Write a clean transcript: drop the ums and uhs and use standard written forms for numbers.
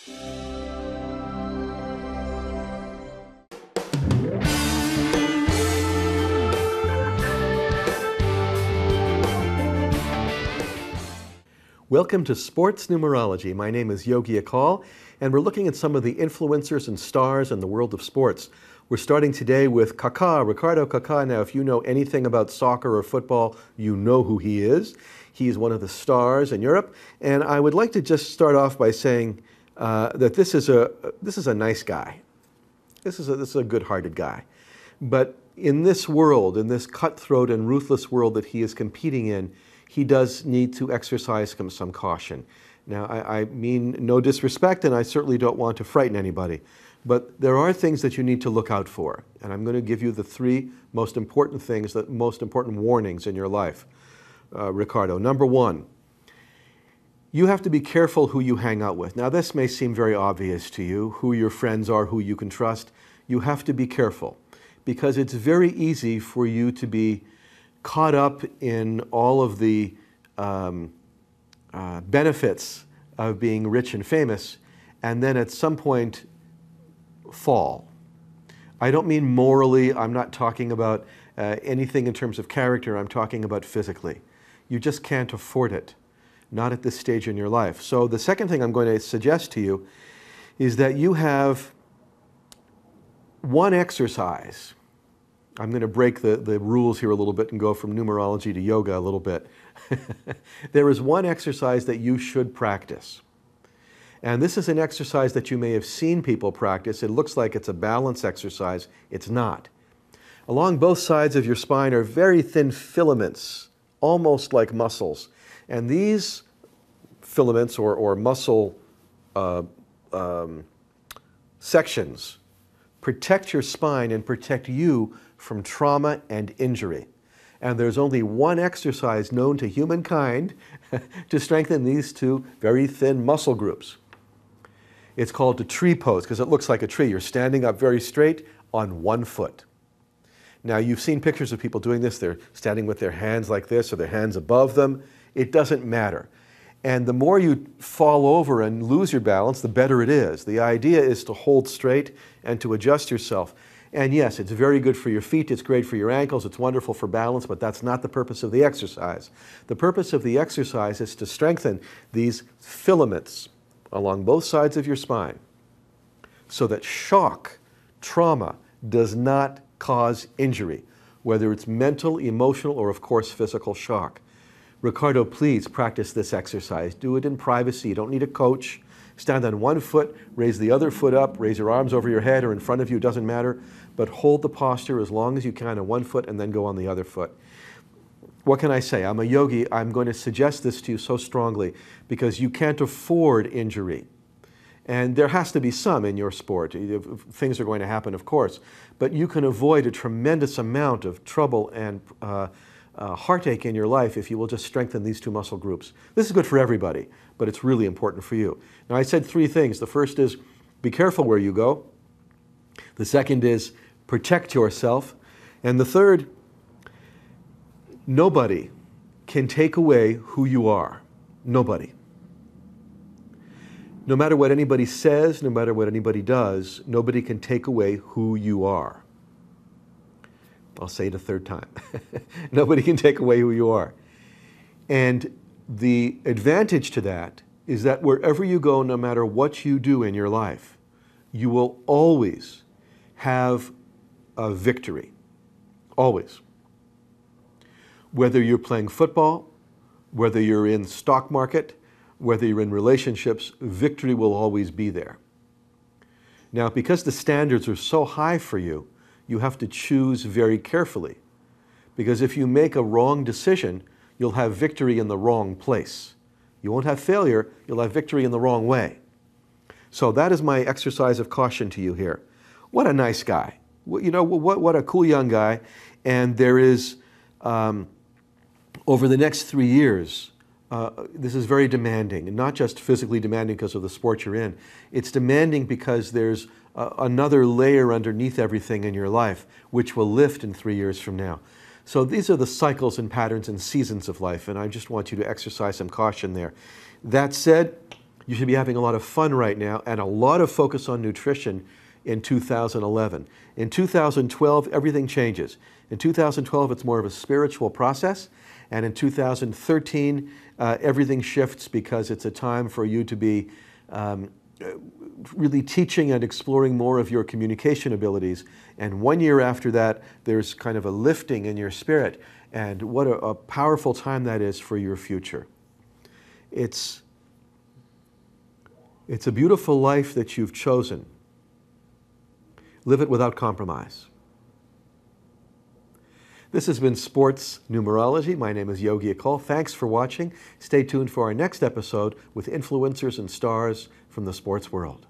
Welcome to Sports Numerology. My name is Yogi Akal, and we're looking at some of the influencers and stars in the world of sports. We're starting today with KAKA, Ricardo KAKA. Now, if you know anything about soccer or football, you know who he is. He's one of the stars in Europe, and I would like to just start off by saying that this is a nice guy. This is a good-hearted guy. But in this world, in this cutthroat and ruthless world that he is competing in, he does need to exercise some caution. Now, I mean no disrespect, and I certainly don't want to frighten anybody, but there are things that you need to look out for, and I'm going to give you the three most important things, the most important warnings in your life, Ricardo. Number one, you have to be careful who you hang out with. Now, this may seem very obvious to you, who your friends are, who you can trust. You have to be careful, because it's very easy for you to be caught up in all of the benefits of being rich and famous, and then at some point fall. I don't mean morally. I'm not talking about anything in terms of character. I'm talking about physically. You just can't afford it, not at this stage in your life. So the second thing I'm going to suggest to you is that you have one exercise. I'm going to break the rules here a little bit and go from numerology to yoga a little bit. There is one exercise that you should practice. And this is an exercise that you may have seen people practice. It looks like it's a balance exercise. It's not. Along both sides of your spine are very thin filaments, almost like muscles. And these filaments or muscle sections protect your spine and protect you from trauma and injury. And there's only one exercise known to humankind to strengthen these two very thin muscle groups. It's called the tree pose because it looks like a tree. You're standing up very straight on one foot. Now, you've seen pictures of people doing this. They're standing with their hands like this or their hands above them. It doesn't matter. And the more you fall over and lose your balance, the better it is. The idea is to hold straight and to adjust yourself. And yes, it's very good for your feet, it's great for your ankles, it's wonderful for balance, but that's not the purpose of the exercise. The purpose of the exercise is to strengthen these filaments along both sides of your spine so that shock, trauma, does not cause injury, whether it's mental, emotional, or of course physical shock. Ricardo, please practice this exercise. Do it in privacy. You don't need a coach. Stand on one foot, raise the other foot up, raise your arms over your head or in front of you, doesn't matter, but hold the posture as long as you can on one foot and then go on the other foot. What can I say? I'm a yogi. I'm going to suggest this to you so strongly because you can't afford injury. And there has to be some in your sport. Things are going to happen, of course, but you can avoid a tremendous amount of trouble and heartache in your life if you will just strengthen these two muscle groups. This is good for everybody, but it's really important for you. Now, I said three things. The first is be careful where you go. The second is protect yourself. And the third, nobody can take away who you are. Nobody. No matter what anybody says, no matter what anybody does, nobody can take away who you are. I'll say it a third time. Nobody can take away who you are. And the advantage to that is that wherever you go, no matter what you do in your life, you will always have a victory. Always. Whether you're playing football, whether you're in the stock market, whether you're in relationships, victory will always be there. Now, because the standards are so high for you, you have to choose very carefully. Because if you make a wrong decision, you'll have victory in the wrong place. You won't have failure, you'll have victory in the wrong way. So that is my exercise of caution to you here. What a nice guy. You know, what a cool young guy. And there is, over the next 3 years, this is very demanding, and not just physically demanding because of the sport you're in. It's demanding because there's another layer underneath everything in your life, which will lift in 3 years from now. So these are the cycles and patterns and seasons of life, and I just want you to exercise some caution there. That said, You should be having a lot of fun right now and a lot of focus on nutrition in 2011. In 2012, everything changes. In 2012, it's more of a spiritual process. And in 2013, everything shifts because it's a time for you to be really teaching and exploring more of your communication abilities. And 1 year after that, there's kind of a lifting in your spirit. And what a powerful time that is for your future. It's a beautiful life that you've chosen. Live it without compromise. This has been Sports Numerology. My name is Yogi Akal. Thanks for watching. Stay tuned for our next episode with influencers and stars from the sports world.